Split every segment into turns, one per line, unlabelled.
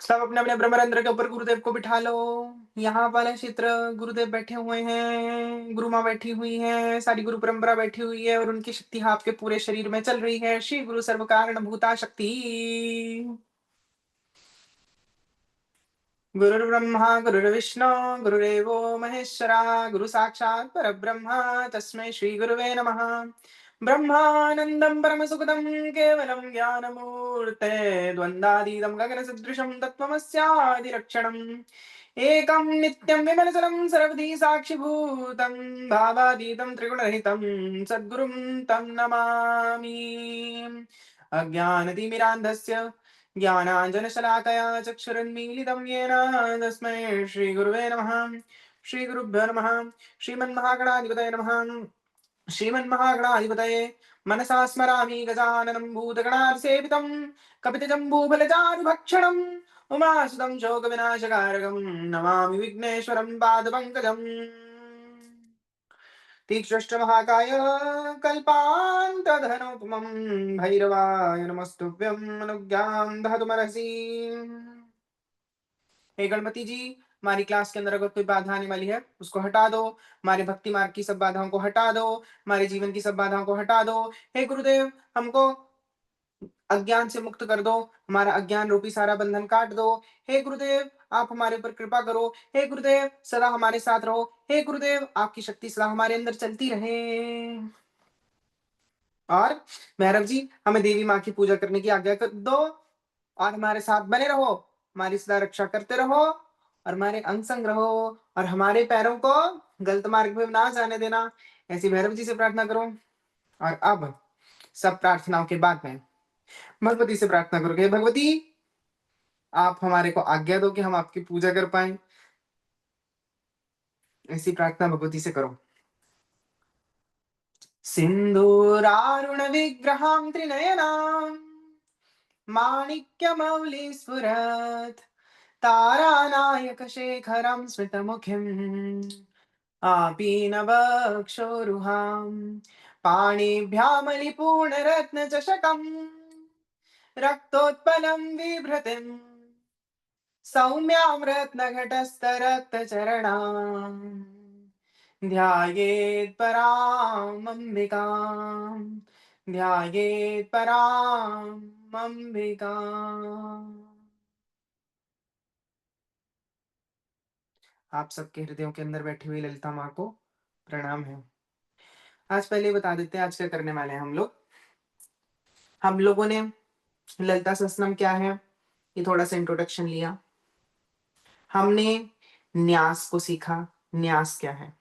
सब अपने अपने ब्रह्मरंध्र के ऊपर गुरुदेव को बिठा लो। यहाँ वाले चित्र गुरुदेव बैठे हुए हैं, गुरु माँ बैठी हुई है, सारी गुरु परंपरा बैठी हुई है और उनकी शक्ति आपके पूरे शरीर में चल रही है। श्री गुरु सर्व कारण भूता शक्ति। गुरुर्ब्रह्मा गुरुर्विष्णु गुरुदेवो महेश्वरा गुरु साक्षात् परब्रह्म तस्मै श्री गुरुवे नमः। ब्रह्मानन्दं परमसुखदं केवलं ज्ञानमूर्ते द्वन्द्वातीतं गगनसदृशं तत्त्वमस्यादिलक्षणम् एकं नित्यं विमलचलं सर्वधी साक्षिभूतं भावातीतं त्रिगुणरहितं सद्गुरुं तं नमामि। अज्ञानतिमिरान्धस्य ज्ञानाञ्जनशलाकया चक्षुरुन्मीलितं येन तस्मै श्रीगुरुवे नमः। श्रीगुरुभ्यो नमः। श्रीमन्महागणाधिपतये नमः। श्रीमन्महागणाधिपतये मनसा स्मरामि गजाननं भूतगणाधिसेवितं कपितजम्बूफलचारुभक्षणम् उमासुतं शोकविनाशकारकं नमामि विघ्नेश्वरं पादपङ्कजम्। तीक्ष्णमहाकाय कल्पान्तधनोपमं भैरवाय नमस्तुभ्यं अनुज्ञां दहतुमर्हसि। हे गणपति जी, हमारी क्लास के अंदर अगर कोई बाधा आने वाली है उसको हटा दो। हमारे भक्ति मार्ग की सब बाधाओं को हटा दो। हमारे जीवन की सब बाधाओं को हटा दो। हे गुरुदेव, हमको अज्ञान से मुक्त कर दो। हमारा अज्ञान रूपी सारा बंधन काट दो। हे गुरुदेव, आप हमारे ऊपर कृपा करो। हे गुरुदेव, सदा हमारे साथ रहो। हे गुरुदेव, आपकी शक्ति सदा हमारे अंदर चलती रहे। और भैरव जी, हमें देवी माँ की पूजा करने की आज्ञा कर दो और हमारे साथ बने रहो। हमारी सदा रक्षा करते रहो और हमारे अंग संग रहो और हमारे पैरों को गलत मार्ग में ना जाने देना। ऐसी भैरव जी से प्रार्थना करो। और अब सब प्रार्थनाओं के बाद में भगवती से प्रार्थना करोगे। भगवती, आप हमारे को आज्ञा दो कि हम आपकी पूजा कर पाए। ऐसी प्रार्थना भगवती से करो। सिंदूरारुण विग्रहां त्रिनयनां माणिक्यमौलिस्फुरत् तारानायक शेखरं स्मितमुखिम् आपीनवक्षोरुहां पाणिभ्यामलिपूर्णरत्नचषकम् रक्तोत्पलं बिभ्रतिम् सौम्यां रत्नघटस्थरक्तचरणाम् ध्यायेत् परामम्बिकाम् ध्यायेत् परामम्बिकाम्। आप सबके हृदयों के अंदर बैठी हुई ललिता माँ को प्रणाम है। आज पहले बता देते हैं आज क्या करने वाले हैं हम लोग। हम लोगों ने ललिता सहस्त्रनाम क्या है ये थोड़ा सा इंट्रोडक्शन लिया। हमने न्यास को सीखा। न्यास क्या है,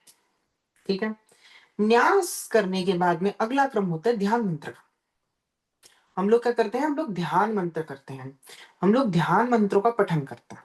ठीक है। न्यास करने के बाद में अगला क्रम होता है ध्यान मंत्र का। हम लोग क्या करते हैं, हम लोग ध्यान मंत्र करते हैं। हम लोग ध्यान मंत्रों का पठन करते हैं।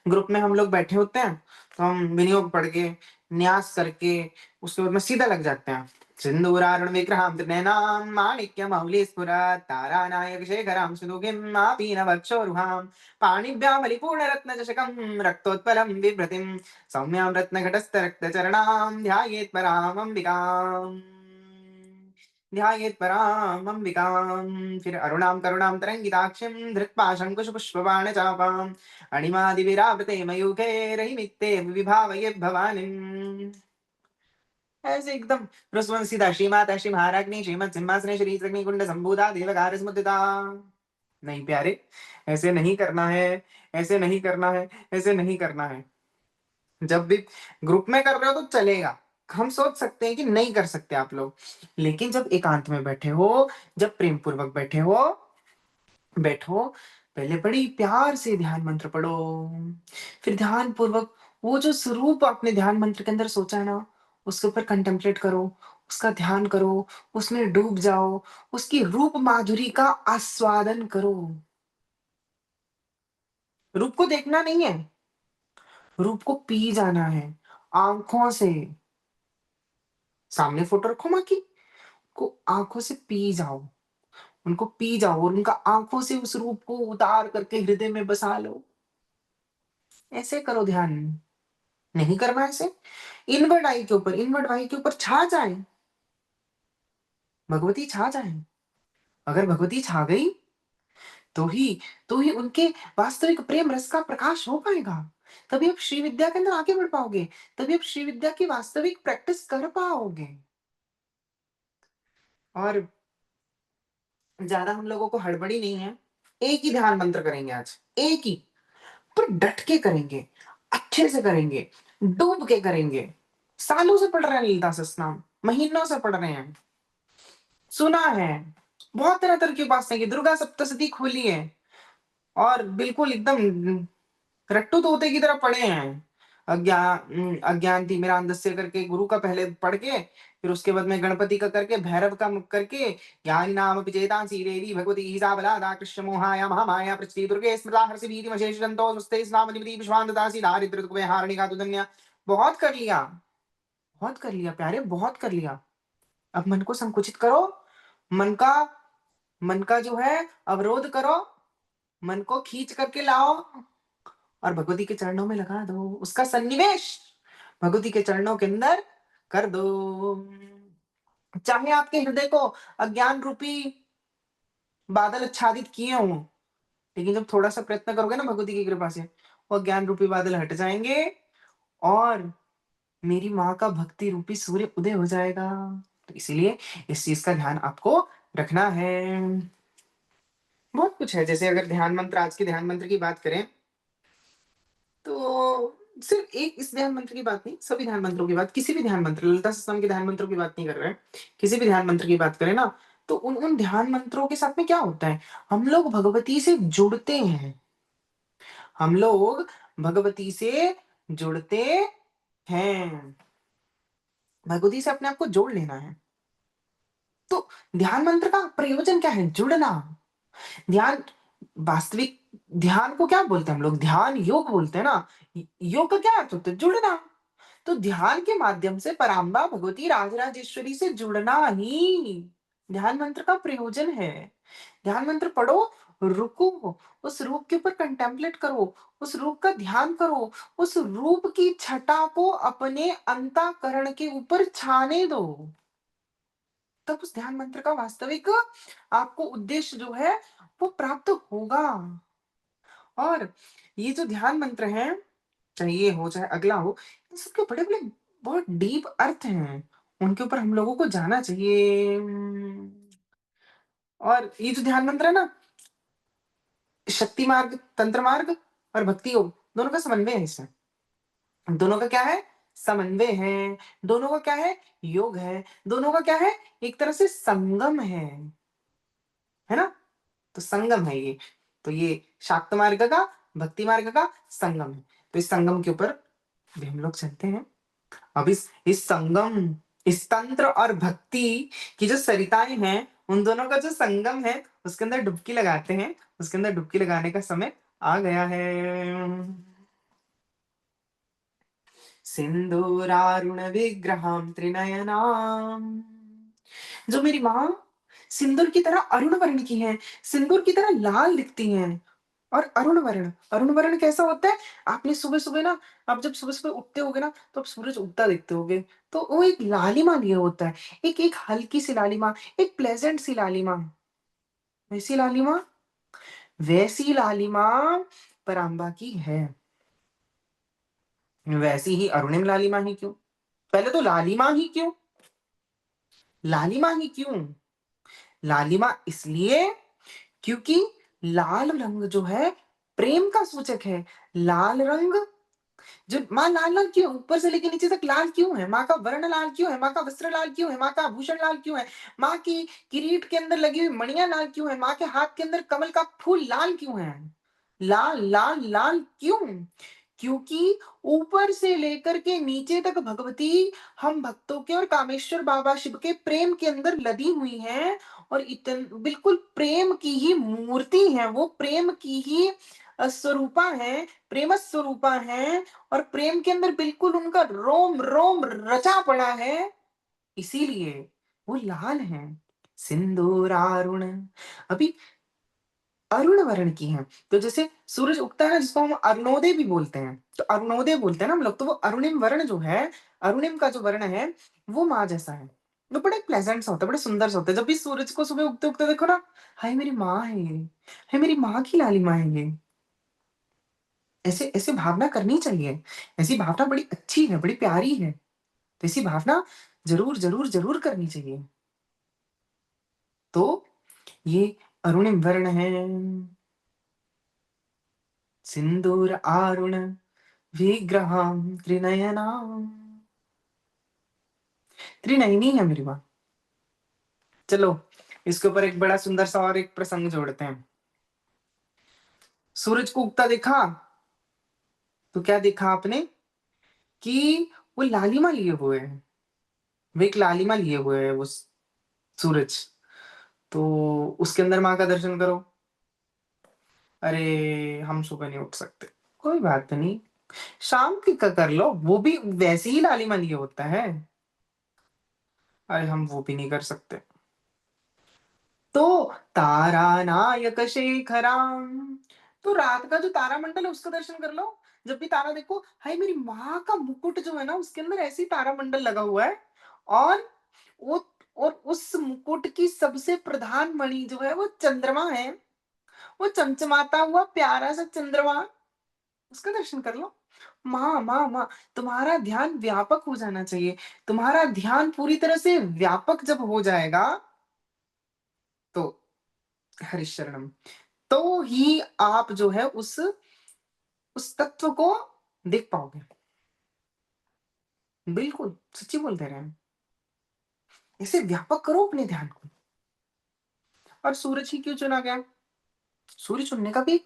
ग्रुप में हम लोग बैठे होते हैं तो हम विनियोग पढ़ के न्यास करके उसके बाद में सीधा लग जाते हैं। सिंदूरारुण विग्रहां त्रिनयनां माणिक्यमौलिस्फुरत् तारानायक शेखरां सुदुघिं आपीनवक्षोरुहां पाणिभ्यामलिपूर्णरत्नचषकं रक्तोत्पलं बिभ्रतिं सौम्यां रत्नघटस्थरक्तचरणां ध्यायेत् परामम्बिकाम् ध्यायेत् परामम्बिकाम्। फिर अरुणां करुणां तरंगिताक्षीं धृत्वा शंकुशपुष्पबाणचापाम् अणिमादिविरावृते मयूखे रहिमित्ते विभावये भवानीम्। ऐसे एकदम रसवंत सीधा श्रीमाता श्री महाराज्ञी श्रीमद सिंहासने श्री अग्निकुंड संभूता देवकार स्मृतिता। नहीं प्यारे, ऐसे नहीं करना है, ऐसे नहीं करना है, ऐसे नहीं करना है। जब भी ग्रुप में कर रहे हो तो चलेगा, हम सोच सकते हैं कि नहीं कर सकते आप लोग, लेकिन जब एकांत में बैठे हो, जब प्रेम पूर्वक बैठे हो, बैठो, पहले बड़ी प्यार से ध्यान मंत्र पढ़ो। फिर ध्यान पूर्वक वो जो स्वरूप आपने ध्यान मंत्र के अंदर सोचा है ना, उसके ऊपर कंटेम्पलेट करो, उसका ध्यान करो, उसमें डूब जाओ, उसकी रूप माधुरी का आस्वादन करो। रूप को देखना नहीं है, रूप को पी जाना है आंखों से। सामने फोटो रखो माँ की, को आंखों से पी जाओ, उनको पी जाओ और उनका आंखों से उस रूप को उतार करके हृदय में बसा लो। ऐसे करो ध्यान। नहीं करना ऐसे, इनवर्ड आई के ऊपर, इनवर्ड आई के ऊपर छा जाए, भगवती छा जाए। अगर भगवती छा गई तो ही तो ही उनके वास्तविक प्रेम रस का प्रकाश हो पाएगा। तभी आप श्री विद्या के अंदर आगे बढ़ पाओगे, तभी आप श्री विद्या की वास्तविक प्रैक्टिस कर पाओगे। और ज़्यादा हम लोगों को हड़बड़ी नहीं है। एक ही ध्यान मंत्र करेंगे आज, एक ही, पर डट के करेंगे, अच्छे से करेंगे, डूब के करेंगे। सालों से पढ़ रहे हैं ललिता सहस्त्रनाम, महीनों से पढ़ रहे हैं, सुना है, बहुत तरह-तरह की उपासना की, दुर्गा सप्तशती खोली है और बिल्कुल एकदम रट्टू तोते की तरह पढ़े हैं। अज्ञान तिमिरान्धस्य करके गुरु का पहले पढ़ के, फिर उसके बाद में गणपति का करके, भैरव का करके, ज्ञानिनामपि चेतांसि देवी भगवती सा बलादा कृष्ण मोहाय महामाया प्रचति दुर्गे स्मृता हर्षि भीतिमशेषजन्तो नमस्ते स्नामनिमिति विश्वान्धदासी दारिद्र्य दुःख हारिणिका तु धन्या। बहुत कर लिया, बहुत कर लिया प्यारे, बहुत कर लिया। अब मन को संकुचित करो, मन का मन का जो है अवरोध करो, मन को खींच करके लाओ और भगवती के चरणों में लगा दो, उसका सन्निवेश भगवती के चरणों के अंदर कर दो। चाहे आपके हृदय को अज्ञान रूपी बादल आच्छादित किए हों, लेकिन जब थोड़ा-सा प्रयत्न करोगे ना भगवती की कृपा से, वो अज्ञान रूपी बादल हट जाएँगे और मेरी माँ का भक्ति रूपी सूर्य उदय हो जाएगा। तो इसीलिए इस चीज़ का ध्यान आपको रखना है। बहुत कुछ है, जैसे अगर ध्यान मंत्र, आज के ध्यान मंत्र की बात करें, तो सिर्फ एक इस ध्यान मंत्र की बात नहीं, सभी ध्यान मंत्रों की बात, किसी भी ध्यान मंत्र, ललिता सहस्त्रनाम के ध्यान मंत्रों की बात नहीं कर रहे हैं। किसी भी ध्यान मंत्र की बात करें ना, तो उन ध्यान मंत्रों के साथ में क्या होता है, हम लोग भगवती से जुड़ते हैं। हम लोग भगवती से जुड़ते हैं। भगवती से अपने आप को जोड़ लेना है। तो ध्यान मंत्र का प्रयोजन क्या है? जुड़ना। ध्यान वास्तविक ध्यान को क्या बोलते हैं हम लोग? ध्यान योग बोलते हैं ना। योग का क्या अर्थ होता है? जुड़ना। तो ध्यान के माध्यम से पराम्बा भगवती राजराजेश्वरी से जुड़ना ही ध्यान मंत्र का प्रयोजन है। ध्यान मंत्र पढ़ो, रुको, उस रूप के ऊपर कंटेम्पलेट करो, उस रूप का ध्यान करो, उस रूप की छटा को अपने अंतःकरण के ऊपर छाने दो। तब उस ध्यान मंत्र का वास्तविक आपको उद्देश्य जो है वो प्राप्त होगा। और ये जो ध्यान मंत्र हैं, चाहे ये हो चाहे अगला हो, इन सबके बड़े-बड़े बहुत डीप अर्थ हैं। उनके ऊपर हम लोगों को जाना चाहिए। और ये जो ध्यान मंत्र है ना, शक्ति मार्ग, तंत्र मार्ग और भक्ति योग, दोनों का समन्वय है इसमें। दोनों का क्या है? समन्वय है। दोनों का क्या है? योग है। दोनों का क्या है? एक तरह से संगम है ना? तो संगम है ये। तो ये शाक्त मार्ग का, भक्ति मार्ग का संगम है। तो इस संगम के ऊपर भी हम लोग चलते हैं। अब इस संगम, इस तंत्र और भक्ति की जो सरिताएँ हैं, उन दोनों का जो संगम है, उसके अंदर डुबकी लगाते हैं। उसके अंदर डुबकी लगाने का समय आ गया है। सिंदूरारुणविग्रहां त्रिनयनाम्। जो मेरी माँ सिंदूर की तरह अरुण वर्ण की हैं, सिंदूर की तरह लाल दिखती हैं। और अरुण वर्ण कैसा होता है? आपने सुबह-सुबह ना, आप जब सुबह-सुबह उठते होगे ना, तो आप सूरज उगता देखते होगे, तो वो एक लालिमा लिए होता है, एक एक हल्की-सी लालिमा, एक प्लेज़ेंट सी लालिमा। वैसी लालिमा वैसी लालिमा पराम्बा की है। वैसी ही अरुणिम लालिमा ही क्यों? पहले तो लालिमा ही क्यों? लालिमा ही क्यों? लालिमा इसलिए क्योंकि लाल रंग जो है प्रेम का सूचक है। लाल रंग जो माँ लाल-लाल क्यों? ऊपर से लेके नीचे तक लाल क्यों है? माँ का वर्ण लाल क्यों है? माँ का वस्त्र लाल क्यों है? माँ का आभूषण लाल क्यों है? माँ की किरीट के अंदर लगी हुई मणियाँ लाल क्यों है? माँ के हाथ के अंदर कमल का फूल लाल क्यों है? लाल, लाल, लाल क्यों? क्योंकि ऊपर से लेकर के नीचे तक भगवती हम भक्तों के और कामेश्वर बाबा शिव के प्रेम के अंदर लदी हुई हैं और बिल्कुल प्रेम की ही मूर्ति है वो, प्रेम की ही स्वरूपा है, प्रेम स्वरूपा है और प्रेम के अंदर बिल्कुल उनका रोम-रोम रचा पड़ा है, इसीलिए वो लाल हैं। सिंदूरारुण अभी अरुण वर्ण की हैं। तो जैसे सूरज उगता है ना, जिसको हम अरुणोदय भी बोलते हैं, तो अरुणोदय बोलते हैं ना हम लोग, तो वो अरुणिम वर्ण जो है, अरुणिम का जो वर्ण है, वो माँ जैसा है। वो बड़ा प्लेज़ेंट सा होता है, बड़ा सुंदर सा होता है। जब भी सूरज को सुबह उगते-उगते देखो ना, हाय मेरी माँ है ये, हाय मेरी माँ की लालिमा है ये। ऐसे ऐसे भावना करनी चाहिए। ऐसी भावना बड़ी अच्छी है, बड़ी प्यारी है। तो ऐसी भावना ज़रूर, ज़रूर, ज़रूर करनी चाहिए। तो ये अरुणिम वर्ण है, सिंदूर आरुण विग्रहां त्रिनयनां। त्रिनयनी है मेरी माँ। चलो, इसके ऊपर एक बड़ा सुंदर सा और एक प्रसंग जोड़ते हैं। सूरज को उगता देखा, तो क्या देखा आपने कि वो लालिमा लिए हुए है। वो एक लालिमा लिए हुए है वो सूरज। तो उसके अंदर माँ का दर्शन करो। अरे! हम सुबह नहीं उठ सकते। कोई बात नहीं, शाम की का कर लो, वो भी वैसे ही लालिमा लिए होता है। अरे! हम वो भी नहीं कर सकते। तो तारानायक शेखरां, तो रात का जो तारामंडल है उसका दर्शन कर लो। जब भी तारा देखो, हाय मेरी माँ का मुकुट जो है ना उसके अंदर ऐसे ही तारामंडल लगा हुआ है और वो और उस मुकुट की सबसे प्रधान मणि जो है वो चंद्रमा है। वो चमचमाता हुआ प्यारा सा चंद्रमा, उसका दर्शन कर लो। माँ, माँ, माँ, तुम्हारा ध्यान व्यापक हो जाना चाहिए। तुम्हारा ध्यान पूरी तरह से व्यापक जब हो जाएगा, तो हरिशरणम, तो ही आप जो है उस तत्व को देख पाओगे। बिल्कुल, सच्ची बोल दे रहे हैं। ऐसे व्यापक करो अपने ध्यान को। और सूरज ही क्यों चुना गया? सूर्य चुनने का भी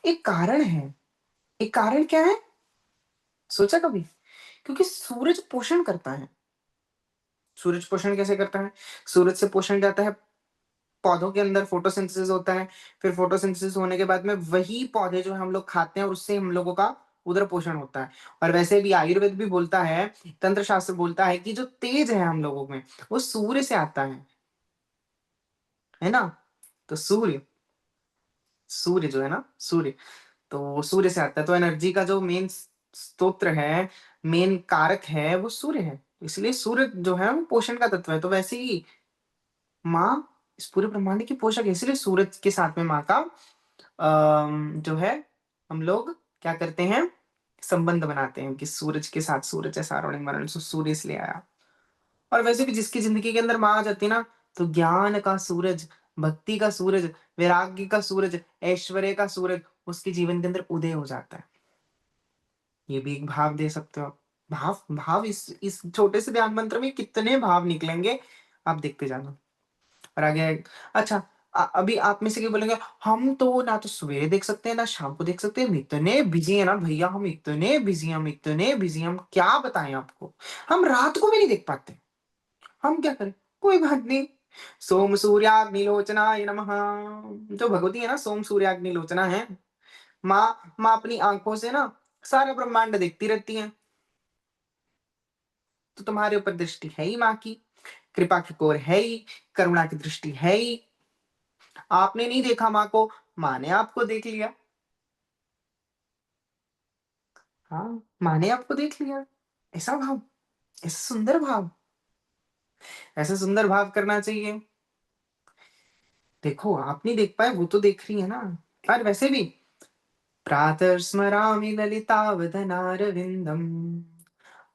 एक कारण है। एक कारण क्या है? सोचा कभी? क्योंकि सूरज पोषण करता है। सूरज पोषण कैसे करता है? सूरज से पोषण जाता है पौधों के अंदर, फोटोसिंथेसिस होता है। फिर फोटोसिंथेसिस होने के बाद में वही पौधे जो हम लोग खाते हैं और उससे हम लोगों का उदर पोषण होता है। और वैसे भी आयुर्वेद भी बोलता है, तंत्र शास्त्र बोलता है कि जो तेज है हम लोगों में, वो सूर्य से आता है ना? तो सूर्य जो है ना, सूर्य, तो सूर्य से आता है। तो एनर्जी का जो मेन स्तोत्र है, मेन कारक है, वो सूर्य है। इसलिए सूर्य जो है वो पोषण का तत्व है। तो वैसे ही माँ इस पूरे ब्रह्मांड की पोषक है, इसलिए सूरज के साथ में माँ का जो है हम लोग क्या करते हैं, संबंध बनाते हैं कि सूरज के साथ सूरज है सार्वणिक मरण, सो सूर्य इसलिए आया। और वैसे भी जिसकी ज़िंदगी के अंदर माँ आ जाती है ना, तो ज्ञान का सूरज, भक्ति का सूरज, वैराग्य का सूरज, ऐश्वर्य का सूरज उसके जीवन के अंदर उदय हो जाता है। ये भी एक भाव दे सकते हो आप। भाव भाव इस छोटे से ध्यान मंत्र में कितने भाव निकलेंगे, आप देखते जाना। और आगे अच्छा, अभी आप में से कोई बोलेंगे, हम तो ना तो सवेरे देख सकते हैं, ना शाम को देख सकते हैं। हम इतने बिज़ी हैं ना भैया, हम इतने बिज़ी हैं, हम क्या बताएँ आपको। हम रात को भी नहीं देख पाते। हम क्या करें? कोई बात नहीं। सोम सूर्याग्निलोचनाय नमः। जो भगवती है ना, सोम सूर्याग्निलोचना है। माँ अपनी आँखों से ना सारा ब्रह्मांड देखती रहती हैं। तो तुम्हारे ऊपर दृष्टि है ही माँ की, कृपा की कोर है ही, करुणा की दृष्टि है ही। आपने नहीं देखा माँ को, माँ ने आपको देख लिया। हाँ, माँ ने आपको देख लिया। ऐसा भाव, ऐसा सुंदर भाव, ऐसा सुंदर भाव करना चाहिए। देखो, आप नहीं देख पाए, वो तो देख रही है ना। और वैसे भी प्रातर्स्मरामि ललितावदनारविन्दम्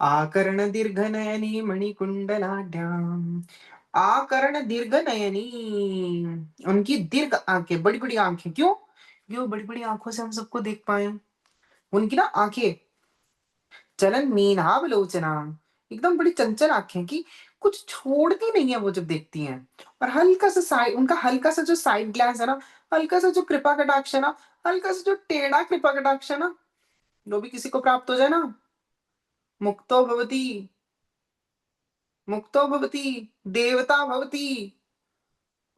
आकर्णदीर्घनयनी मणिकुण्डलाढ्याम्। आकर्ण दीर्घनयनी, उनकी दीर्घ आँखें, बड़ी-बड़ी आँखें, क्यों? क्यों बड़ी-बड़ी आँखों से हम सबको देख पाएँ। उनकी ना आँखें चलन मीनाबलोचना, एकदम बड़ी चंचल आँखें कि कुछ छोड़ती नहीं है वो जब देखती हैं। और हल्का-सा साइड, उनका हल्का-सा जो साइड ग्लांस है ना, हल्का-सा जो कृपा कटाक्ष है ना, हल्का-सा जो टेढ़ा कृपा कटाक्ष है ना, जो भी किसी को प्राप्त हो जाए ना, मुक्तो भवति, मुक्तो भवति, देवता भवति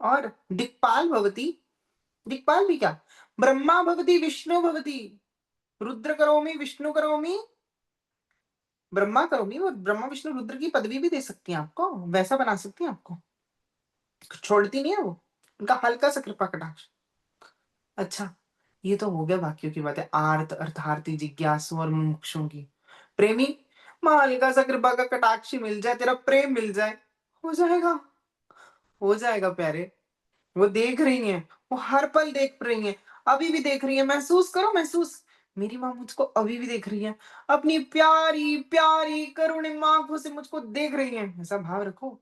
और दिक्पाल भवति। दिक्पाल भी क्या? ब्रह्मा भवति, विष्णु भवति, रुद्र करोमि, विष्णु करोमि, ब्रह्मा करोमि। वो ब्रह्मा, विष्णु, रुद्र की पदवी भी दे सकती हैं आपको, वैसा बना सकती हैं आपको। छोड़ती नहीं है वो, उनका हल्का-सा कृपा कटाक्ष। अच्छा, ये तो हो गया बाकियों की बातें, आर्त, अर्थार्थी, जिज्ञासु और मुमुक्षुओं की। प्रेमी, माँ हल्का-सा कृपा का कटाक्ष मिल जाए, तेरा प्रेम मिल जाए, हो जाएगा, हो जाएगा प्यारे। वो देख रही हैं, वो हर पल देख रही हैं, अभी भी देख रही हैं, महसूस करो महसूस। मेरी माँ मुझको अभी भी देख रही है, अपनी प्यारी-प्यारी करुणिम आँखों से मुझको देख रही हैं, ऐसा भाव रखो।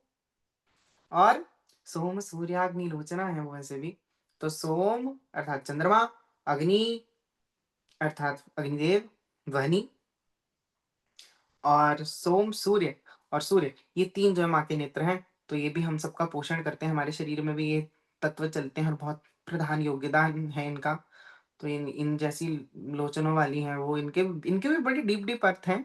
और सोम सूर्याग्नि लोचना है वो ऐसे भी। तो सोम अर्थात चंद्रमा, अग्नि अर्थात अग्निदेव, वह्नि और सोम सूर्य और सूर्य, ये 3 जो है माँ के नेत्र हैं, तो ये भी हम सबका पोषण करते हैं, हमारे शरीर में भी ये तत्व चलते हैं और बहुत प्रधान योगदान है इनका। तो इन इन जैसी लोचनों वाली हैं वो, इनके इनके भी बड़े डीप अर्थ हैं,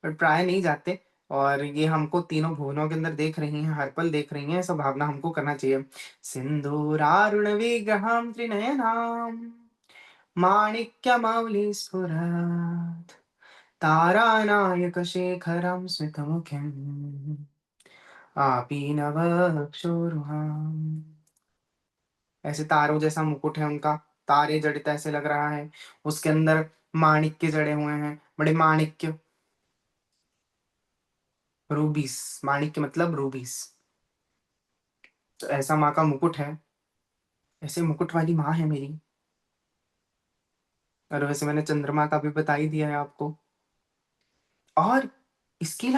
बट प्राय नहीं जाते। और ये हमको तीनों भुवनों के अंदर देख रही हैं, हर पल देख रही हैं, ऐसा भावना हमको करना चाहिए। सिंधूरारुण विग्रहं त्रिनयनां माणिक्यमौलिस्फुरत् तारानायकशेखरं स्मितमुखीं आपीनवक्षोरुहाम्। ऐसे तारों जैसा मुकुट है उनका, तारे जड़ित ऐसे लग रहा है, उसके अंदर माणिक्य जड़े हुए हैं, बड़े माणिक्य, रूबीस, माणिक्य मतलब रूबीस। तो ऐसा माँ का मुकुट है, ऐसे मुकुट वाली माँ है मेरी। और वैसे मैंने चंद्रमा का भी बता ही दिया है आपको। और इसके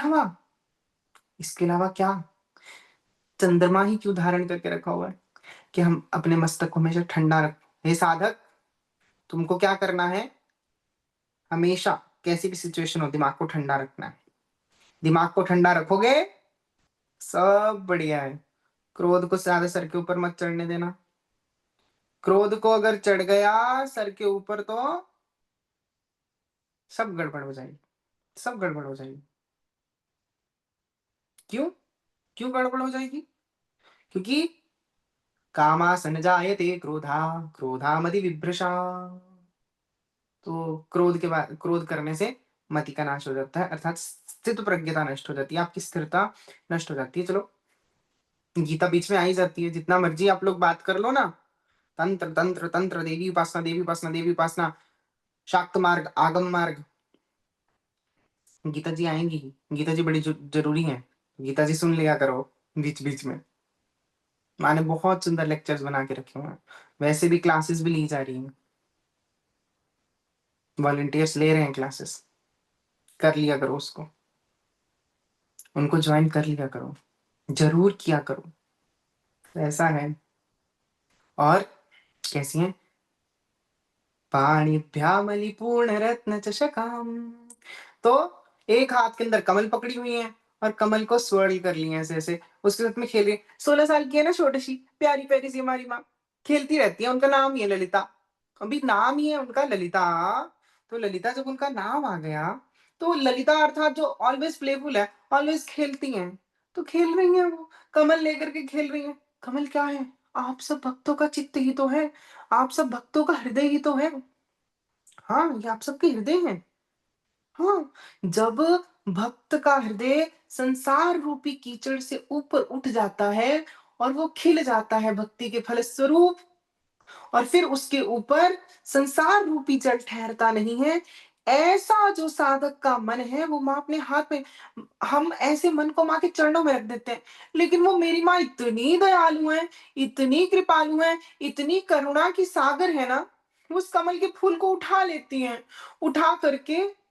अलावा क्या, चंद्रमा ही क्यों धारण करके रखा हुआ है कि हम अपने मस्तक को हमेशा ठंडा रख। हे साधक, तुमको क्या करना है, हमेशा कैसी भी सिचुएशन हो दिमाग को ठंडा रखना है। दिमाग को ठंडा रखोगे, सब बढ़िया है। क्रोध को ज्यादा सर के ऊपर मत चढ़ने देना। क्रोध को अगर चढ़ गया सर के ऊपर तो सब गड़बड़ हो जाएगी, सब गड़बड़ हो जाएगी। क्यों, क्यों गड़बड़ हो जाएगी? क्योंकि कामासन जायते क्रोधा, क्रोधा मति विभ्रशा। तो क्रोध के बाद, क्रोध करने से मति का नाश हो जाता है, अर्थात स्थित प्रज्ञता नष्ट हो जाती है, आपकी स्थिरता नष्ट हो जाती है। चलो, गीता बीच में आ ही जाती है, जितना मर्जी आप लोग बात कर लो ना, तंत्र तंत्र तंत्र, देवी उपासना देवी उपासना देवी उपासना, शाक्त मार्ग आगम मार्ग, गीता जी आएंगी। गीता जी बड़ी जरूरी है, गीता जी सुन लिया करो बीच बीच में। माँ ने बहुत सुंदर लेक्चर्स बना के रखे हुए हैं, वैसे भी क्लासेस भी ली जा रही हैं, वॉलंटियर्स ले रहे हैं क्लासेस, कर लिया करो उसको, उनको ज्वाइन कर लिया करो, जरूर किया करो। तो ऐसा है। और कैसी है, पाणिभ्यामलिपूर्ण रत्न चषकाम। तो एक हाथ के अंदर कमल पकड़ी हुई है और कमल को swirl कर लिया ऐसे ऐसे, उसके साथ में खेल रही है। 16 साल की है ना, छोटी सी प्यारी प्यारी सी हमारी माँ, खेलती रहती है। उनका नाम ही है ललिता, अभी नाम ही है उनका ललिता। तो ललिता जब उनका नाम आ गया, तो ललिता अर्थात जो ऑलवेज प्लेफुल है, ऑलवेज खेलती हैं, तो खेल रही हैं वो, कमल लेकर के खेल रही हैं। कमल क्या है, आप सब भक्तों का चित्त ही तो है, आप सब भक्तों का हृदय ही तो है। हाँ, ये आप सबके हृदय हैं। हाँ, जब भक्त का हृदय संसार रूपी कीचड़ से ऊपर उठ जाता है और वो खिल जाता है भक्ति के फल स्वरूप, और फिर उसके ऊपर संसार रूपी जल ठहरता नहीं है, ऐसा जो साधक का मन है वो माँ अपने हाथ में, हम ऐसे मन को माँ के चरणों में रख देते हैं। लेकिन वो मेरी माँ इतनी दयालु है, इतनी कृपालु है, इतनी करुणा की सागर है ना, उस कमल के फूल को उठा लेती हैं, उठा करके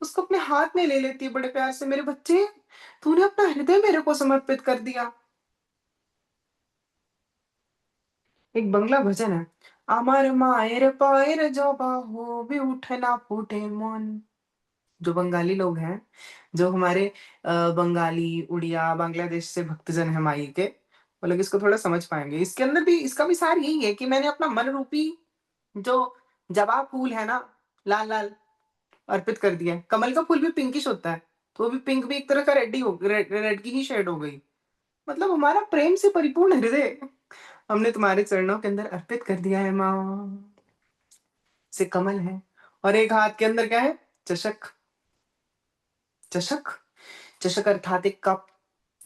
उसको अपने हाथ में ले लेती है बड़े प्यार से। मेरे बच्चे, तूने अपना हृदय मेरे को समर्पित कर दिया। एक बंगला भजन है, अमर मायर पायर जो बाहो भी उठना फूटे मन। जो बंगाली लोग हैं, जो हमारे बंगाली, उड़िया, बांग्लादेश से भक्तजन है माई के, वो लोग इसको थोड़ा समझ पाएंगे। इसके अंदर भी इसका भी सार यही है कि मैंने अपना मन रूपी जो जवाब फूल है ना, लाल लाल, अर्पित कर दिया है। कमल का फूल भी पिंकिश होता है, तो वो भी पिंक भी एक तरह का रेड ही हो, रेड की ही शेड हो गई। मतलब हमारा प्रेम से परिपूर्ण हृदय हमने तुम्हारे चरणों के अंदर अर्पित कर दिया है माँ। से कमल है, और एक हाथ के अंदर क्या है, चषक। चषक, चषक अर्थात एक कप,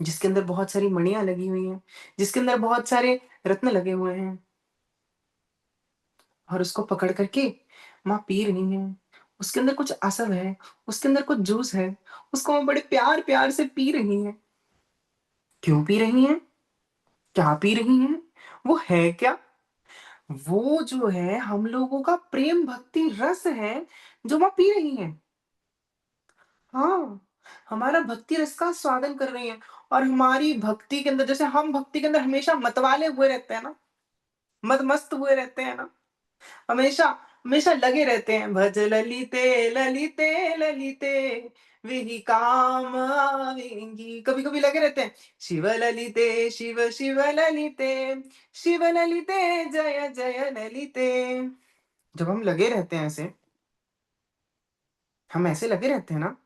जिसके अंदर बहुत सारी मणियां लगी हुई हैं, जिसके अंदर बहुत सारे रत्न लगे हुए हैं, और उसको पकड़ करके माँ पी रही है। उसके अंदर कुछ असर है, उसके अंदर कुछ जूस है, उसको वो बड़े प्यार प्यार से पी रही है। क्यों पी रही हैं? क्या पी रही हैं? वो है क्या? वो जो है हम लोगों का प्रेम भक्ति रस है, जो वहाँ पी रही हैं। हाँ, हमारा भक्ति रस का स्वादन कर रही हैं और हमारी भक्ति के अंदर जैसे हम भक्ति के अंदर हमेशा मतवाले हुए रहते हैं ना, मदमस्त हुए रहते हैं ना, हमेशा हमेशा लगे रहते हैं, भज ललिते ललिते ललिते विहि काम आवेंगी। कभी-कभी लगे रहते हैं, शिव ललिते शिव शिव ललिते, शिव ललिते जय जय ललिते। जब हम लगे रहते हैं ऐसे, हम ऐसे लगे रहते हैं ना,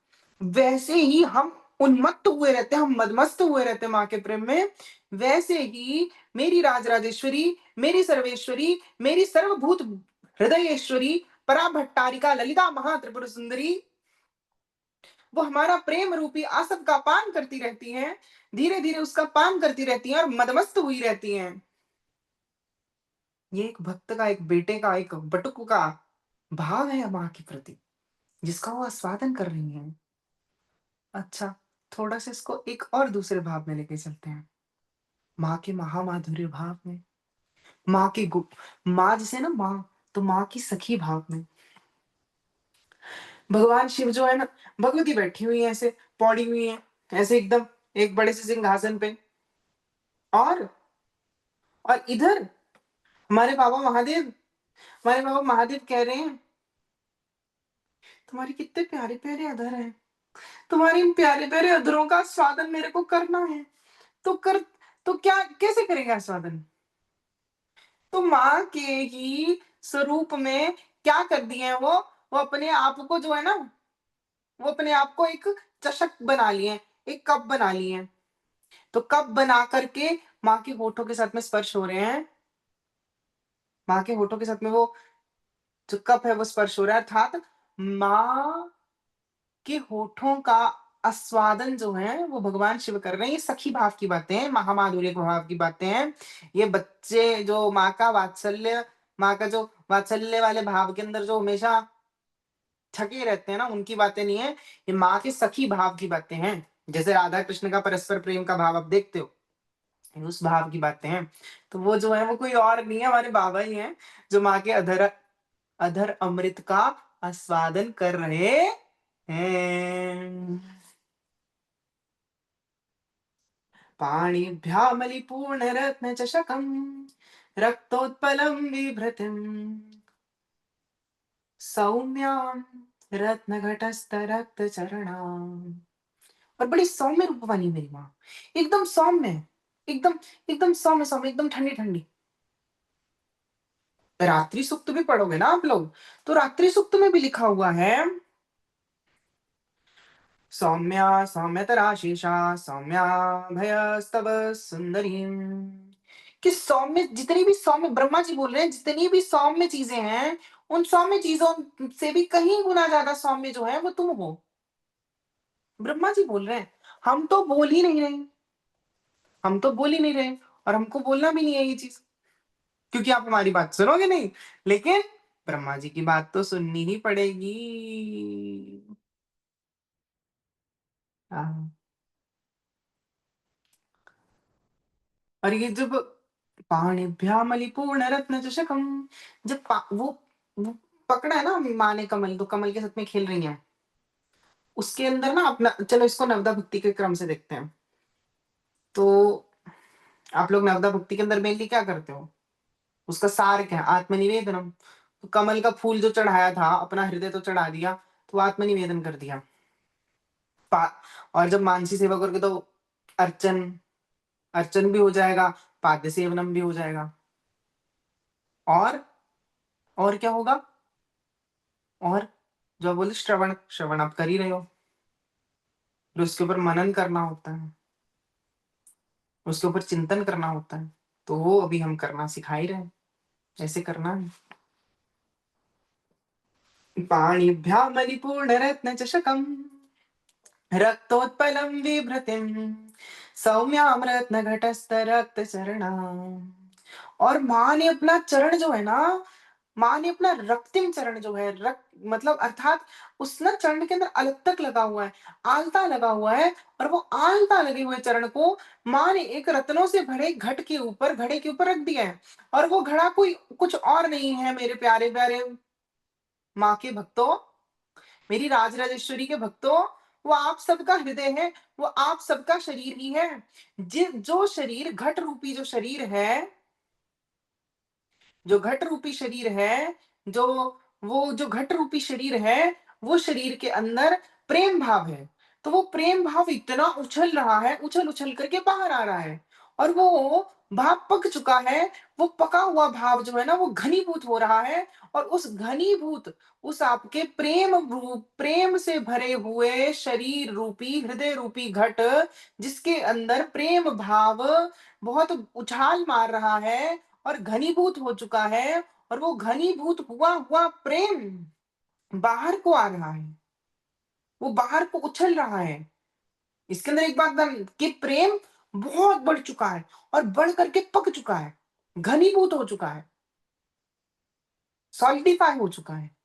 वैसे ही हम उन्मत्त हुए रहते हैं, हम मदमस्त हुए रहते हैं माँ के प्रेम में। वैसे ही मेरी राजराजेश्वरी, मेरी सर्वेश्वरी, मेरी सर्वभूत हृदयेश्वरी, पराभट्टारिका ललिता महात्रिपुर सुंदरी, वो हमारा प्रेम रूपी आसव का पान करती रहती हैं, धीरे-धीरे उसका पान करती रहती हैं और मदमस्त हुई रहती हैं। ये एक भक्त का, एक बेटे का, एक बटुक का भाव है माँ के प्रति, जिसका वो आस्वादन कर रही हैं। अच्छा, थोड़ा-सा इसको एक और दूसरे भाव में लेके चलते हैं। माँ के महामाधुर्य भाव में, माँ की गु माँ जिसे ना माँ, तो माँ की सखी भाव में। भगवान शिव जो है ना, भगवती बैठी हुई हैं ऐसे, पौड़ी हुई हैं, ऐसे एकदम एक बड़े से सिंहासन पे और इधर हमारे बाबा महादेव कह रहे हैं, तुम्हारे कितने प्यारे-प्यारे अधर हैं। तुम्हारे इन प्यारे-प्यारे अधरों का स्वादन मेरे को करना है। तो कर तो क्या कैसे करेंगे आस्वादन? तो माँ के ही स्वरूप में क्या कर दिए हैं वो अपने आप को जो है ना, वो अपने आप को एक चषक बना लिए हैं, एक कप बना लिए हैं। तो कप बना कर के माँ के होठों के साथ में स्पर्श हो रहे हैं, माँ के होठों के साथ में वो जो कप है वो स्पर्श हो रहा है, अर्थात माँ के होठों का आस्वादन जो है वो भगवान शिव कर रहे हैं। ये सखी भाव की बातें हैं, महामाधुर्य भाव की बातें हैं। ये बच्चे जो माँ का जो वात्सल्य वाले भाव के अंदर जो हमेशा थके रहते हैं ना, उनकी बातें नहीं है। ये माँ के सखी भाव की बातें हैं। जैसे राधा कृष्ण का परस्पर प्रेम का भाव आप देखते हो, ये उस भाव की बातें हैं। तो वो जो है वो कोई और नहीं है, हमारे बाबा ही हैं, जो माँ के अधर अमृत का आस्वादन कर रहे हैं। पाणिभ्यामलिपूर्णरत्नचषकम् रक्तोत्पलं बिभ्रतिम् सौम्यां रत्नघटस्थरक्तचरणाम्। और बड़ी सौम्य रूप वाली मेरी माँ, एकदम सौम्य है, एकदम एकदम सौम्य-सौम्य, एकदम ठंडी-ठंडी। रात्रि सूक्त भी पढ़ोगे ना आप लोग, तो रात्रि सूक्त में भी लिखा हुआ है, सौम्या सौम्यतरा शेषा सौम्या भयस्तव सुंदरीम्। कि सौम्य, जितनी भी सौम्य ब्रह्मा जी बोल रहे हैं, जितनी भी सौम्य चीजें हैं, उन सौम्य चीजों से भी कहीं गुना ज्यादा सौम्य जो है वो तुम हो। ब्रह्मा जी बोल रहे हैं, हम तो बोल ही नहीं रहे, हम तो बोल ही नहीं रहे और हमको बोलना भी नहीं है ये चीज, क्योंकि आप हमारी बात सुनोगे नहीं। लेकिन ब्रह्मा जी की बात तो सुननी ही पड़ेगी। हाँ। और ये जब पाणिभ्यामलिपूर्ण रत्न चषकम, जब वो पकड़ा है ना माँ ने कमल, तो कमल के साथ में खेल रही हैं। उसके अंदर ना अपना, चलो इसको नवदा भक्ति के क्रम से देखते हैं। तो आप लोग नवदा भक्ति के अंदर मेनली क्या करते हो? उसका सार क्या है? आत्मनिवेदनम। तो कमल का फूल जो चढ़ाया था, अपना हृदय तो चढ़ा दिया, तो आत्मनिवेदन कर दिया। पा और जब मानसी सेवा करोगे तो अर्चन अर्चन भी हो जाएगा, पाद्य सेवनम भी हो जाएगा। और क्या होगा? और जो आप बोले श्रवण, श्रवण आप कर ही रहे हो। फिर उसके ऊपर मनन करना होता है, उसके ऊपर चिंतन करना होता है। तो वो अभी हम करना सिखा ही रहे हैं, ऐसे करना है। पाणिभ्यामलिपूर्णरत्नचषकम् रक्तोत्पलं बिभ्रतिम् सौम्यां रत्नघटस्थरक्तचरणाम्। और माँ ने अपना चरण जो है ना, माँ ने अपना रक्तिम चरण जो है मतलब अर्थात उस ना चरण के अंदर अलतक लगा हुआ है, आलता लगा हुआ है और वो आलता लगे हुए चरण को माँ ने एक रत्नों से भरे घड़े के ऊपर रख दिया है। और वो घड़ा कोई कुछ और नहीं है मेरे प्यारे-प्यारे माँ के भक्तों, मेरी राजराजेश्वरी के भक्तों, वो आप सबका हृदय है, वो आप सबका शरीर ही है। जो शरीर घट रूपी जो शरीर है, जो घट रूपी शरीर है, जो वो जो घट रूपी शरीर है, वो शरीर के अंदर प्रेम भाव है। तो वो प्रेम भाव इतना उछल रहा है, उछल-उछल करके बाहर आ रहा है और वो भाव पक चुका है, वो पका हुआ भाव जो है ना वो घनीभूत हो रहा है और उस आपके प्रेम से भरे हुए शरीर रूपी, हृदय रूपी घट जिसके अंदर प्रेम भाव बहुत उछाल मार रहा है और घनीभूत हो चुका है और वो घनीभूत हुआ हुआ प्रेम बाहर को आ रहा है, वो बाहर को उछल रहा है। इसके अंदर एक बात ध्यान कि प्रेम बहुत बढ़ चुका है और बढ़ करके पक चुका है, घनीभूत हो चुका है, सॉलिडिफाई हो चुका है।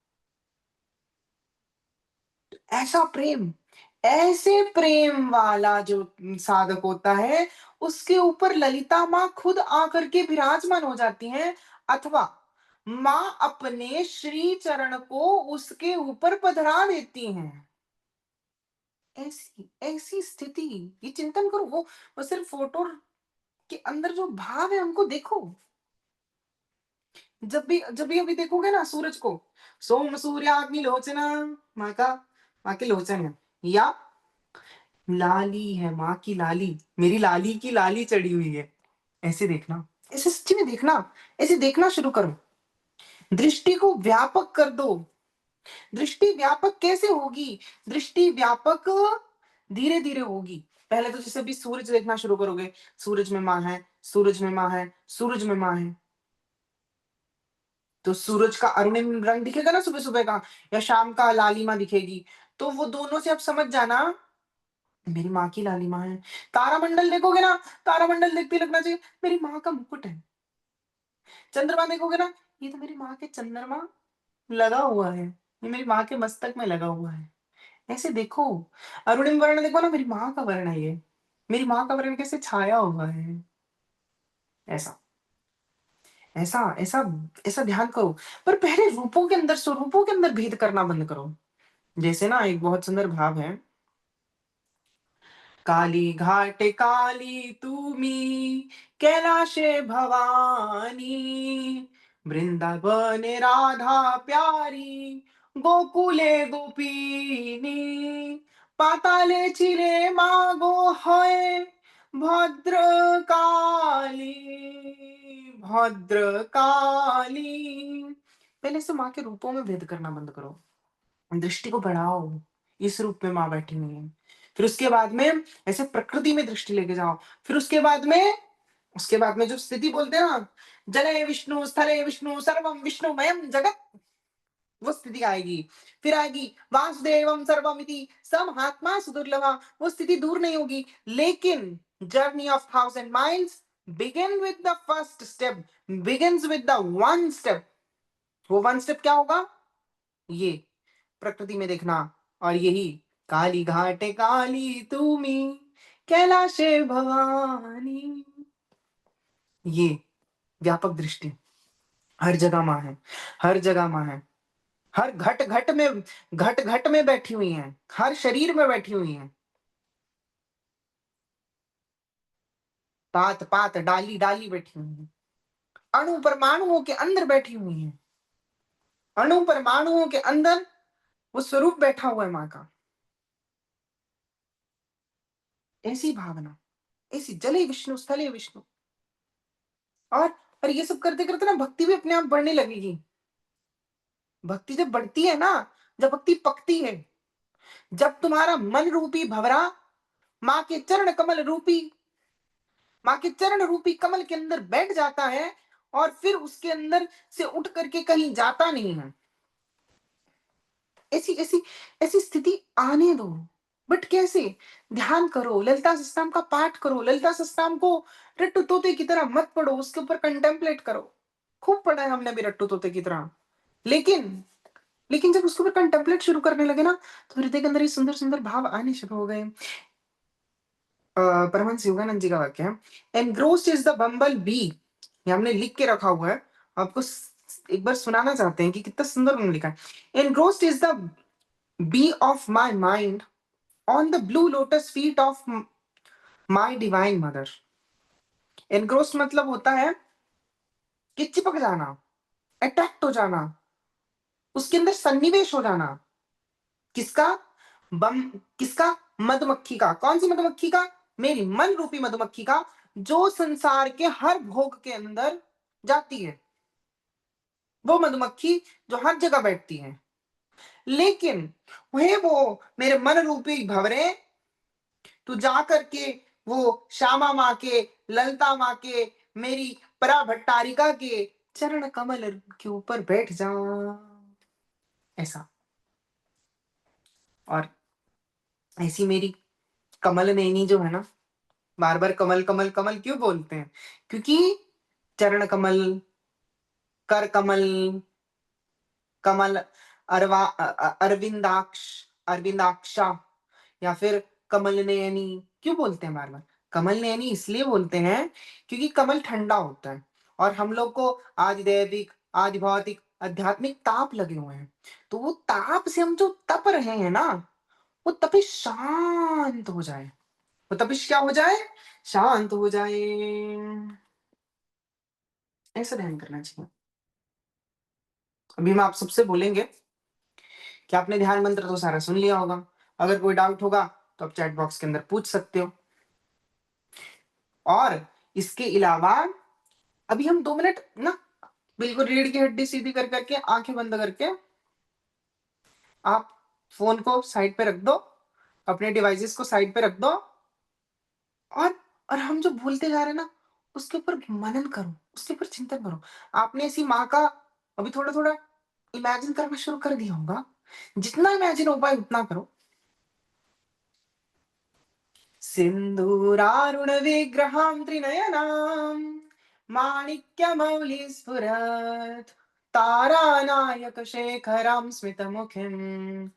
ऐसा प्रेम, ऐसे प्रेम वाला जो साधक होता है, उसके ऊपर ललिता माँ खुद आकर के विराजमान हो जाती हैं अथवा माँ अपने श्री चरण को उसके ऊपर पधरा देती हैं। ऐसी ऐसी स्थिति, ये चिंतन करो, वो सिर्फ फोटो के अंदर जो भाव है उनको देखो। जब भी अभी देखोगे ना सूरज को, सोम सूर्याग्नि लोचना, माँ का माँ के लोचन है या लाली है माँ की लाली, मेरी लाली की लाली चढ़ी हुई है। ऐसे देखना, ऐसे सच्ची में देखना, ऐसे देखना शुरू करो। दृष्टि को व्यापक कर दो। दृष्टि व्यापक कैसे होगी? दृष्टि व्यापक धीरे-धीरे होगी। पहले तो जैसे अभी सूरज देखना शुरू करोगे, सूरज में माँ है, सूरज में माँ है, सूरज में माँ है। तो सूरज का अरुणिम रंग दिखेगा ना सुबह-सुबह का या शाम का लालिमा दिखेगी। तो वो दोनों से आप समझ जाना मेरी माँ की लालिमा है। तारामंडल देखोगे ना, तारामंडल देखते ही लगना चाहिए मेरी माँ का मुकुट है। चंद्रमा देखोगे ना, ये तो मेरी माँ के चंद्रमा लगा हुआ है, ये मेरी माँ के मस्तक में लगा हुआ है। ऐसे देखो, अरुणिम वर्ण देखो ना मेरी माँ का वर्ण है ये। मेरी माँ का वर्ण कैसे छाया हुआ है। ऐसा, ऐसा, ऐसा, ऐसा ध्यान करो। पर पहले रूपों के अंदर स्वरूपों के अंदर भेद करना बंद करो। जैसे ना एक बहुत सुंदर भाव है काली घाट काली तुमी कैलाशे भवानी वृंदावने राधा प्यारी गोकुले गोपीनी पाताले चिरे मागो है भद्र काली भद्र काली। पहले से माँ के रूपों में भेद करना बंद करो, दृष्टि को बढ़ाओ, इस रूप में माँ बैठी हुई है। फिर उसके बाद में ऐसे प्रकृति में दृष्टि लेके जाओ। फिर उसके बाद में जो स्थिति बोलते हैं ना, जले विष्णु, स्थले विष्णु, सर्वम विष्णुमयम जगत, वो स्थिति आएगी। फिर आएगी वासुदेवम सर्वमिति स महात्मा सुदुर्लभा, वो स्थिति दूर नहीं होगी। लेकिन journey of 1000 miles begin with the first step, begins with the one step. वो वन स्टेप क्या होगा? ये प्रकृति में देखना और यही काली घाटे काली तुमी कैलाशे भवानी, ये व्यापक दृष्टि। हर जगह माँ है, हर जगह माँ है, हर घट घट में बैठी हुई है, हर शरीर में बैठी हुई है, पात पात डाली डाली बैठी हुई है, अणु परमाणुओं के अंदर बैठी हुई है, अणु परमाणुओं के अंदर वो स्वरूप बैठा हुआ है माँ का। ऐसी भावना, ऐसी जले विष्णु स्थले विष्णु। और और ये सब करते करते ना भक्ति भी अपने आप बढ़ने लगेगी। भक्ति जब बढ़ती है ना, जब भक्ति पकती है, जब तुम्हारा मन रूपी भंवरा माँ के चरण कमल रूपी माँ के चरण रूपी कमल के अंदर बैठ जाता है और फिर उसके अंदर से उठ करके कहीं जाता नहीं है। ऐसी ऐसी ऐसी स्थिति आने दो। बट कैसे? ध्यान करो, ललिता सहस्त्रनाम का पाठ करो, ललिता सहस्त्रनाम को रट्टू तोते की तरह मत पढ़ो, उसके ऊपर कंटेम्पलेट करो। खूब पढ़ा है हमने भी रट्टू तोते की तरह। लेकिन लेकिन जब उसके ऊपर कंटेम्पलेट शुरू करने लगे ना, तो हृदय के अंदर ये सुंदर-सुंदर भाव आने शुरू हो गए। परमहंस योगानंद जी का वाक्य है, engrossed is the bumble B. ये हमने लिख के रखा हुआ है। आपको एक बार सुनाना चाहते हैं कि कितना सुंदर उन्होंने लिखा है। Engrossed is the bee of my mind on the blue lotus feet of my divine mother. Engrossed मतलब होता है कि चिपक जाना, अट्रैक्ट हो जाना, उसके अंदर सन्निवेश हो जाना। किसका? बम किसका? मधुमक्खी का। कौन सी मधुमक्खी का? मेरी मन रूपी मधुमक्खी का, जो संसार के हर भोग के अंदर जाती है। वो मधुमक्खी जो हर जगह बैठती है। लेकिन वह वो मेरे मन रूपी भंवरे, तू जा करके वो श्यामा माँ के, ललता माँ के, मेरी परा भट्टारिका के चरण कमल के ऊपर बैठ जा। ऐसा। और ऐसी मेरी कमल नैनी जो है ना, बार बार कमल कमल कमल क्यों बोलते हैं? क्योंकि चरण कमल, कर कमल, कमल, अरविंदाक्ष, अरविंदाक्षा, या फिर कमल नयनी क्यों बोलते हैं बार बार? कमल नयनी इसलिए बोलते हैं क्योंकि कमल ठंडा होता है, और हम लोग को आदि दैविक, आदि भौतिक, आध्यात्मिक ताप लगे हुए हैं। तो वो ताप से हम जो तप रहे हैं ना, वो तपिश शांत हो जाए। वो तपिश क्या हो जाए? शांत हो जाए। ऐसा ध्यान करना चाहिए। अभी हम आप सबसे बोलेंगे कि आपने ध्यान मंत्र तो सारा सुन लिया होगा। अगर कोई डाउट होगा तो आप चैट बॉक्स के अंदर पूछ सकते हो। और इसके अलावा अभी हम 2 मिनट ना बिल्कुल रीढ़ की हड्डी सीधी कर करके आंखें बंद करके आप फोन को साइड पे रख दो, अपने डिवाइसेस को साइड पे रख दो, और और हम जो भूलते जा रहे हैं ना, उसके ऊपर मनन करो, उसके ऊपर चिंतन करो। आपने ऐसी माँ का अभी थोड़ा थोड़ा इमेजिन करना शुरू कर दिया होगा। जितना इमेजिन हो पाए उतना करो। सिंदूरारुण विग्रहां त्रिनयनां माणिक्यमौलिस्फुरत् तारानायकशेखरां स्मितमुखीम्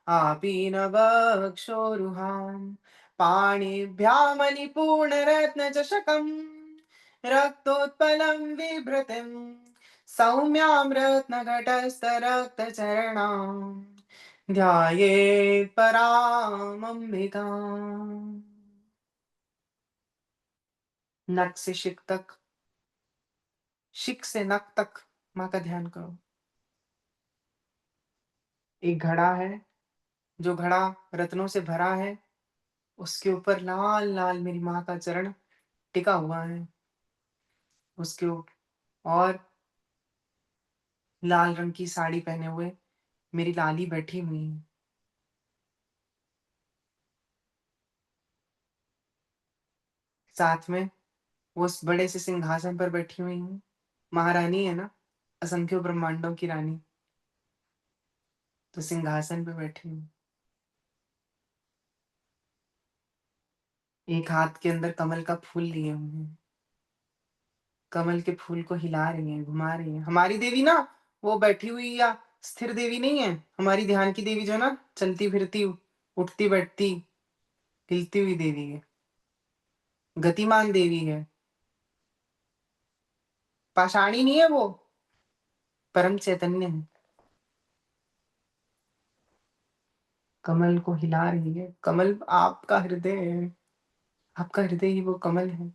आपीनवक्षोरुहां पाणिभ्यामलिपूर्णरत्नचषकम् रक्तोत्पलं बिभ्रतीं सौम्यां रत्नघटस्थरक्तचरणां ध्यायेत् परामम्बिकाम्। नक से शिक तक, शिक से नक तक माँ का ध्यान करो। एक घड़ा है, जो घड़ा रत्नों से भरा है, उसके ऊपर लाल लाल मेरी माँ का चरण टिका हुआ है। उसके और लाल रंग की साड़ी पहने हुए मेरी लाली बैठी हुई है। साथ में वो उस बड़े से सिंहासन पर बैठी हुई है। महारानी है ना, असंख्यों ब्रह्मांडों की रानी, तो सिंहासन पे बैठी हुई। एक हाथ के अंदर कमल का फूल लिए हुए हैं। कमल के फूल को हिला रही हैं, घुमा रही हैं। हमारी देवी ना, वो बैठी हुई या स्थिर देवी नहीं है। हमारी ध्यान की देवी जो है ना, चलती फिरती, उठती बैठती, हिलती हुई देवी है, गतिमान देवी है। पाषाणी नहीं है वो, परम चैतन्य है। कमल को हिला रही है। कमल आपका हृदय है। आपका हृदय ही वो कमल है।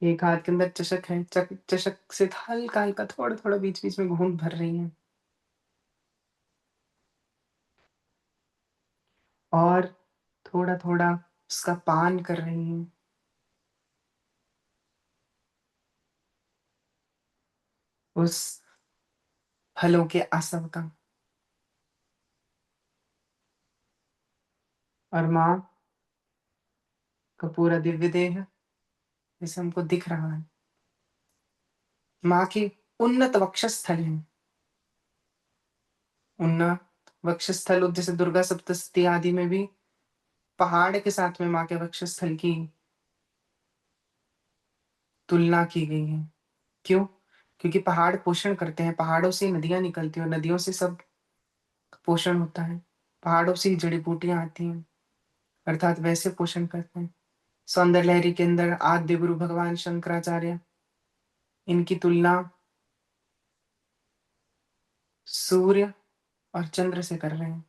एक हाथ के अंदर चषक है, चषक से हल्का हल्का थोड़ा थोड़ा बीच बीच में घूंट भर रही है, और थोड़ा थोड़ा उसका पान कर रही है। उस फलों के आसव का। और माँ का पूरा दिव्य देह जैसे हमको दिख रहा है। माँ के उन्नत वक्षस्थल है। उन्नत वक्षस्थल, जैसे दुर्गा सप्तशती आदि में भी पहाड़ के साथ में माँ के वक्षस्थल की तुलना की गई है। क्यों? क्योंकि पहाड़ पोषण करते हैं, पहाड़ों से नदियाँ निकलती हैं और नदियों से सब पोषण होता है। पहाड़ों से ही जड़ी-बूटियाँ आती हैं, अर्थात वैसे पोषण करते हैं। सौंदर्य लहरी के अंदर आद्य गुरु भगवान शंकराचार्य, इनकी तुलना सूर्य और चंद्र से कर रहे हैं।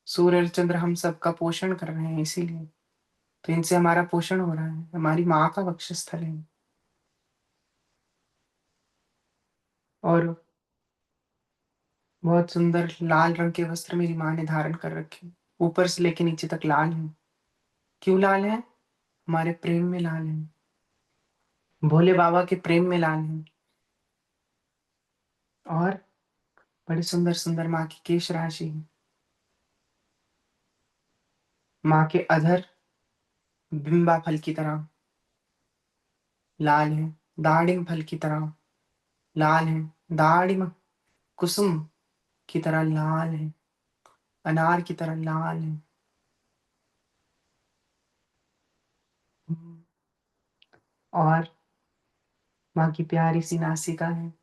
सूर्य और चंद्र हम सबका पोषण कर रहे हैं इसीलिए। तो इनसे हमारा पोषण हो रहा है, हमारी माँ का वक्षस्थल है। और बहुत सुंदर लाल रंग के वस्त्र मेरी माँ ने धारण कर रखे हैं। ऊपर से लेके नीचे तक लाल हैं। क्यों लाल हैं? हमारे प्रेम में लाल हैं। भोले बाबा के प्रेम में लाल हैं। और बड़े सुंदर-सुंदर माँ की केश राशि है। माँ के अधर बिंबा फल की तरह लाल है, दाड़िम फल की तरह लाल है, दाड़िम कुसुम की तरह लाल है, अनार की तरह लाल है। और माँ की प्यारी सी नासिका है,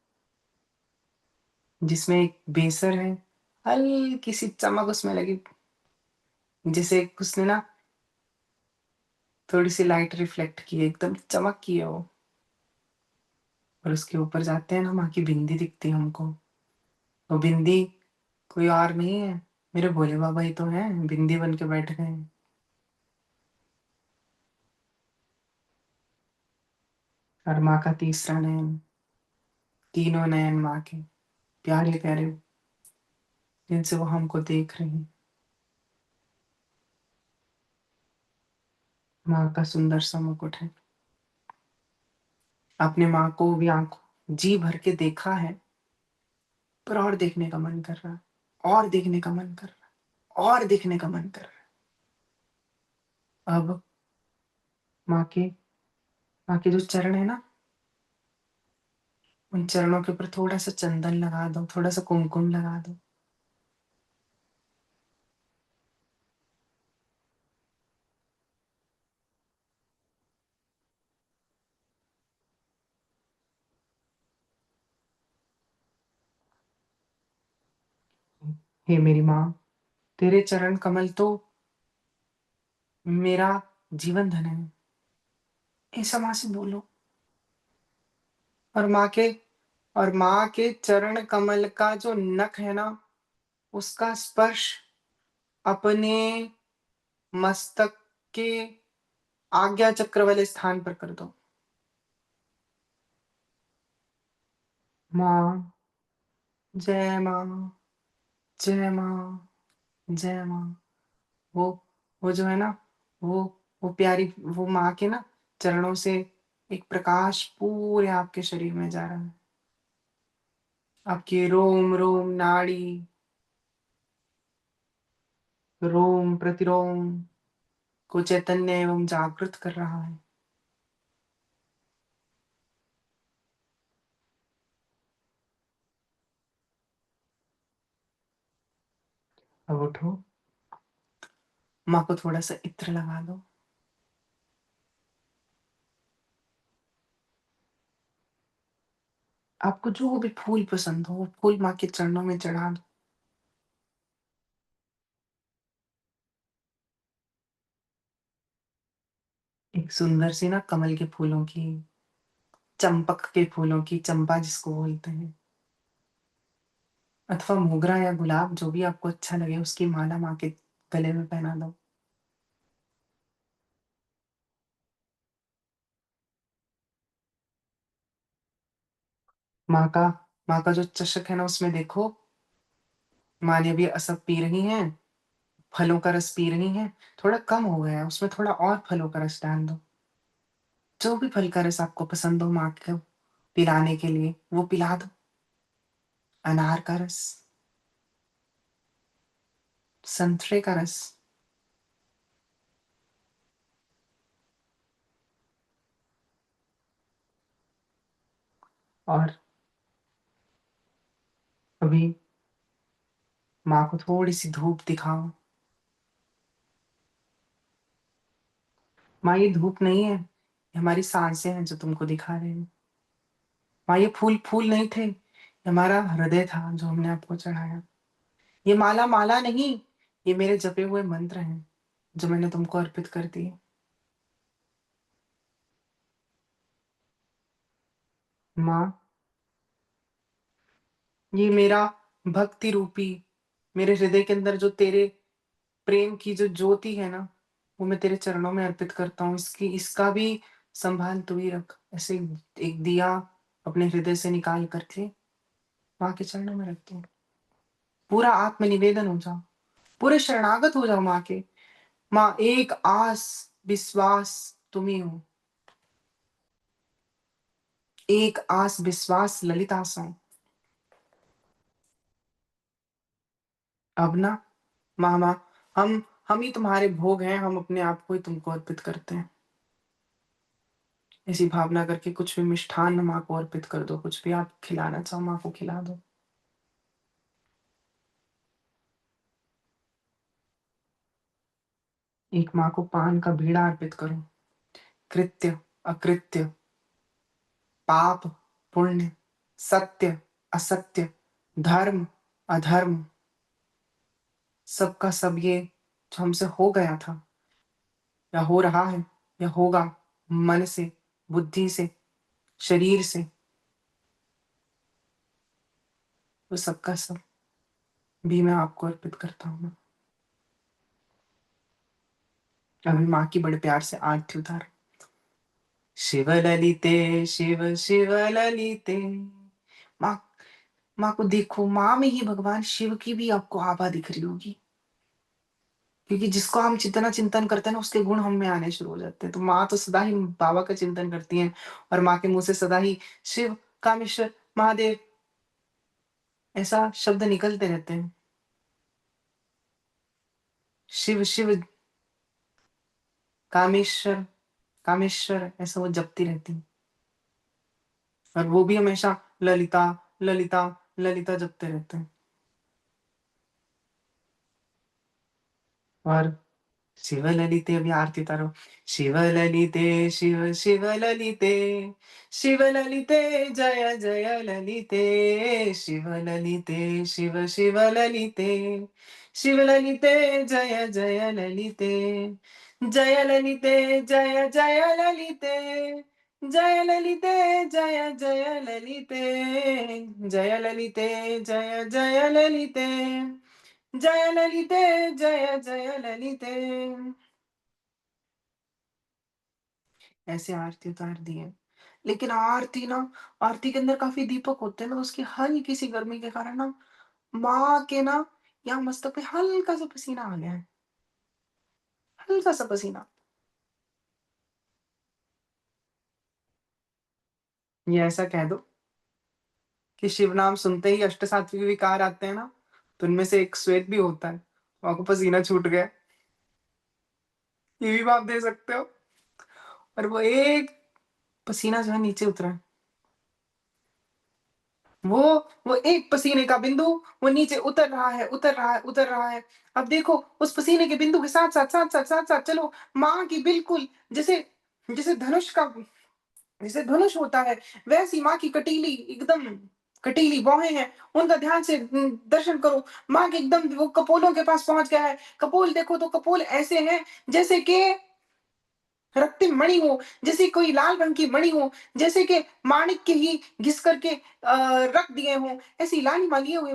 जिसमें एक बेसर है, हल्की सी चमक उसमें लगी, जैसे उसने ना थोड़ी सी लाइट रिफ्लेक्ट की है, एकदम चमक की है वो। और उसके ऊपर जाते हैं ना, माँ की बिंदी दिखती है हमको। वो बिंदी कोई और नहीं है, मेरे भोले बाबा ही तो हैं, बिंदी बन के बैठ गए हैं। और माँ का तीसरा नयन, तीनों नयन माँ के प्यारे प्यारे, जिनसे वो हमको देख रही हैं। माँ का सुंदर सा मुकुट है। अपने माँ को भी आंखों जी भर के देखा है, पर और देखने का मन कर रहा है, और देखने का मन कर रहा है, और देखने का मन कर रहा है। अब माँ के माँ के जो चरण है ना, उन चरणों के ऊपर थोड़ा सा चंदन लगा दो, थोड़ा सा कुमकुम लगा दो। हे मेरी माँ, तेरे चरण कमल तो मेरा जीवन धन है। ऐसा माँ से बोलो। और माँ के और माँ के चरण कमल का जो नख है ना, उसका स्पर्श अपने मस्तक के आज्ञा चक्र वाले स्थान पर कर दो। माँ, जय माँ, जय माँ, जय माँ। वो वो जो है ना, वो वो प्यारी वो माँ के ना चरणों से एक प्रकाश पूरे आपके शरीर में जा रहा है। आपके रोम रोम नाड़ी, रोम प्रतिरोम को चैतन्य एवं जागृत कर रहा है। अब उठो, माँ को थोड़ा सा इत्र लगा दो। आपको जो भी फूल पसंद हो, वो फूल माँ के चरणों में चढ़ा दो। एक सुंदर सी ना कमल के फूलों की, चंपक के फूलों की, चंपा जिसको बोलते हैं, अथवा मोगरा या गुलाब, जो भी आपको अच्छा लगे, उसकी माला माँ के गले में पहना दो। माँ का माँ का जो चषक है ना, उसमें देखो, माँ ने अभी असब पी रही हैं, फलों का रस पी रही हैं, थोड़ा कम हो गया है, उसमें थोड़ा और फलों का रस डाल दो। जो भी फल का रस आपको पसंद हो माँ को पिलाने के लिए, वो पिला दो। अनार का रस, संतरे का रस, और अभी माँ को थोड़ी-सी धूप दिखाओ। माँ, ये धूप नहीं है, ये हमारी साँसें हैं जो तुमको दिखा रहे हैं। माँ ये फूल फूल नहीं थे, ये हमारा हृदय था जो हमने आपको चढ़ाया। ये माला माला नहीं, ये मेरे जपे हुए मंत्र हैं, जो मैंने तुमको अर्पित कर दिए। माँ, ये मेरा भक्ति रूपी, मेरे हृदय के अंदर जो तेरे प्रेम की जो ज्योति है ना, वो मैं तेरे चरणों में अर्पित करता हूँ। इसका भी संभाल तू ही रख। ऐसे एक दिया अपने हृदय से निकाल करके माँ के चरणों में रखती हूँ। पूरा आत्मनिवेदन हो जाओ, पूरे शरणागत हो जाओ माँ के। माँ, एक आस विश्वास तुम ही हो, एक आस विश्वास ललिता सा। अब ना माँ, हम ही तुम्हारे भोग हैं, हम अपने आप को ही तुमको अर्पित करते हैं। ऐसी भावना करके कुछ भी मिष्ठान्न माँ को अर्पित कर दो, कुछ भी आप खिलाना चाहो माँ को खिला दो। एक माँ को पान का बीड़ा अर्पित करो। कृत्य, अकृत्य, पाप, पुण्य, सत्य, असत्य, धर्म, अधर्म, सबका सब ये जो हमसे हो गया था या हो रहा है या होगा, मन से, बुद्धि से, शरीर से, वो सबका सब भी मैं आपको अर्पित करता हूँ। अभी माँ की बड़े प्यार से आरती उतार। शिव ललिते शिव शिव ललिते। माँ, माँ को देखो, माँ में ही भगवान शिव की भी आपको आभा दिख रही होगी। क्योंकि जिसको हम जितना चिंतन करते हैं ना, उसके गुण हम में आने शुरू हो जाते हैं। तो माँ तो सदा ही बाबा का चिंतन करती हैं, और माँ के मुंह से सदा ही शिव, कामेश्वर, महादेव ऐसा शब्द निकलते रहते हैं। शिव शिव, कामेश्वर कामेश्वर, ऐसा वो जपती रहती हैं। और वो भी हमेशा ललिता ललिता ललिता जपते रहते हैं। और शिवललिते, अभी आरती उतारो। शिवललिते शिव शिव ललिते, शिवललिते जय जय ललिते, शिवललिते शिव शिव ललिते, शिवललिते जय जय ललिते, जय ललिते जय जय ललिते, जय ललिते जय जय ललिते, जय ललिते जय जय ललिते, जय ललिते जय जय ललिते। ऐसे आरती उतार दी है। लेकिन आरती के अंदर काफ़ी दीपक होते हैं ना, तो उसकी हल्की सी गर्मी के कारण ना, माँ के ना यहाँ मस्तक पे हल्का-सा पसीना आ गया है, हल्का-सा पसीना। ये ऐसा कह दो कि शिव नाम सुनते ही अष्टसात्विक विकार आते हैं ना, तो उनमें से एक श्वेत भी होता है। माँ को पसीना छूट गया, ये भी आप दे सकते हो। और वो एक पसीना जो है नीचे उतरा है, वो वो एक पसीने का बिंदु वो नीचे उतर रहा है, उतर रहा है, उतर रहा है। अब देखो उस पसीने के बिंदु के साथ-साथ चलो, माँ की बिल्कुल जैसे जैसे धनुष का जैसे धनुष होता है, वैसी माँ की कटीली एकदम कटीली बाहें हैं, उनका ध्यान से दर्शन करो। माँ के एकदम वो कपोलों के पास पहुँच गया है। कपोल देखो तो कपोल ऐसे हैं जैसे कि रक्तिम मणि हो, जैसे कोई लाल रंग की मणि हो, जैसे कि माणिक के ही घिस करके रख दिए हों, ऐसी लालिमा लिए हुए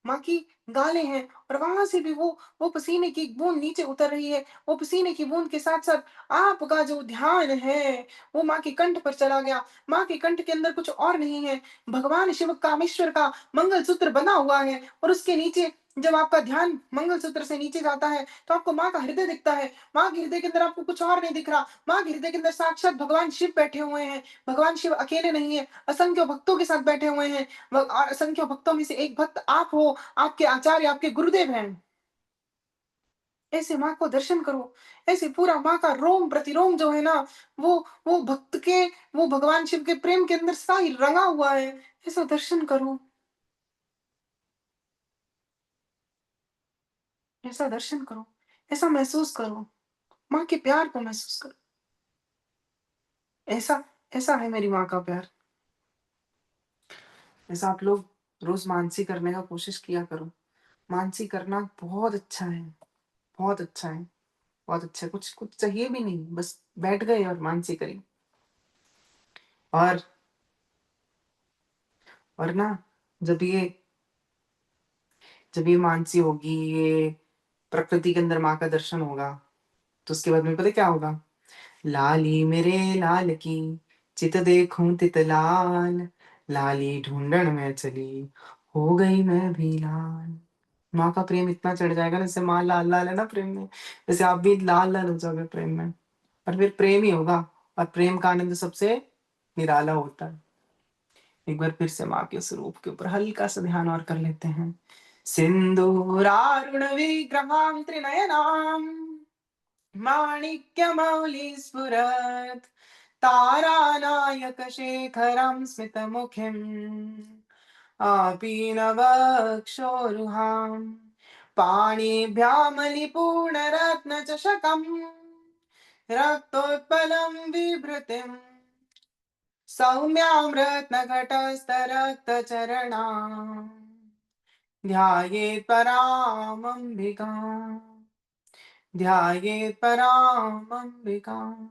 माँ की गालें हैं। और वहां से भी वो पसीने की बूंद नीचे उतर रही है। वो पसीने की बूंद के साथ साथ आपका जो ध्यान है वो माँ के कंठ पर चला गया। माँ के कंठ के अंदर कुछ और नहीं है, भगवान शिव कामेश्वर का मंगलसूत्र बना हुआ है। और उसके नीचे जब आपका ध्यान मंगलसूत्र से नीचे जाता है तो आपको माँ का हृदय दिखता है। माँ के हृदय के अंदर आपको कुछ और नहीं दिख रहा, माँ के हृदय के अंदर साक्षात भगवान शिव बैठे हुए हैं। भगवान शिव अकेले नहीं है, असंख्य भक्तों के साथ बैठे हुए हैं। और असंख्य भक्तों में से एक भक्त आप हो, आपके आचार्य, आपके गुरुदेव हैं। ऐसे माँ को दर्शन करो, ऐसे पूरा माँ का रोम प्रतिरोम जो है ना, वो वो भक्त के वो भगवान शिव के प्रेम के अंदर सा ही रंगा हुआ है। ऐसा दर्शन करो, ऐसा दर्शन करो, ऐसा महसूस करो, माँ के प्यार को महसूस करो। ऐसा ऐसा है मेरी माँ का प्यार। जैसे आप लोग रोज़ मानसी करने का कोशिश किया करो। मानसी करना बहुत अच्छा है, बहुत अच्छा है, बहुत अच्छा है। कुछ कुछ चाहिए भी नहीं, बस बैठ गए और मानसी करी। और और ना जब ये जब ये मानसी होगी, ये प्रकृति के अंदर माँ का दर्शन होगा, तो उसके बाद में पता है क्या होगा? लाली मेरे लाल की, चित देखूं तित लाल, लाली ढूंढन में चली, हो गई मैं भी लाल। माँ का प्रेम इतना चढ़ जाएगा ना, जैसे माँ लाल लाल है ना प्रेम में, वैसे आप भी लाल लाल हो जाओगे प्रेम में। और फिर प्रेम ही होगा, और प्रेम का आनंद सबसे निराला होता है। एक बार फिर से माँ के स्वरूप के ऊपर हल्का सा ध्यान और कर लेते हैं। सिंदूरारुण विग्रहां त्रिनयनाम् माणिक्यमौलिस्फुरत् तारानायकशेखरं स्मितमुखीम् आपीनवक्षोरुहां पाणिभ्यामलिपूर्णरत्नचषकम् रक्तोत्पलं बिभृतिम् सौम्यां रत्नघटस्थरक्तचरणाम् ध्यायेत् परामम्बिकाम्, ध्यायेत् परामम्बिकाम्।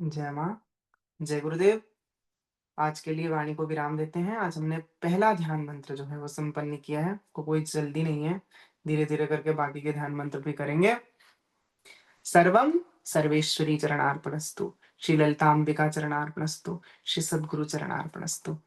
जय माँ, जय गुरुदेव। आज के लिए वाणी को विराम देते हैं। आज हमने पहला ध्यान मंत्र जो है वो संपन्न किया है। को कोई जल्दी नहीं है, धीरे-धीरे करके बाकी के ध्यान मंत्र भी करेंगे। सर्वं सर्वेश्वरी चरणार्पणस्तु, श्री ललितांबिका चरणार्पणस्तु, श्री सद्गुरु चरणार्पणस्तु।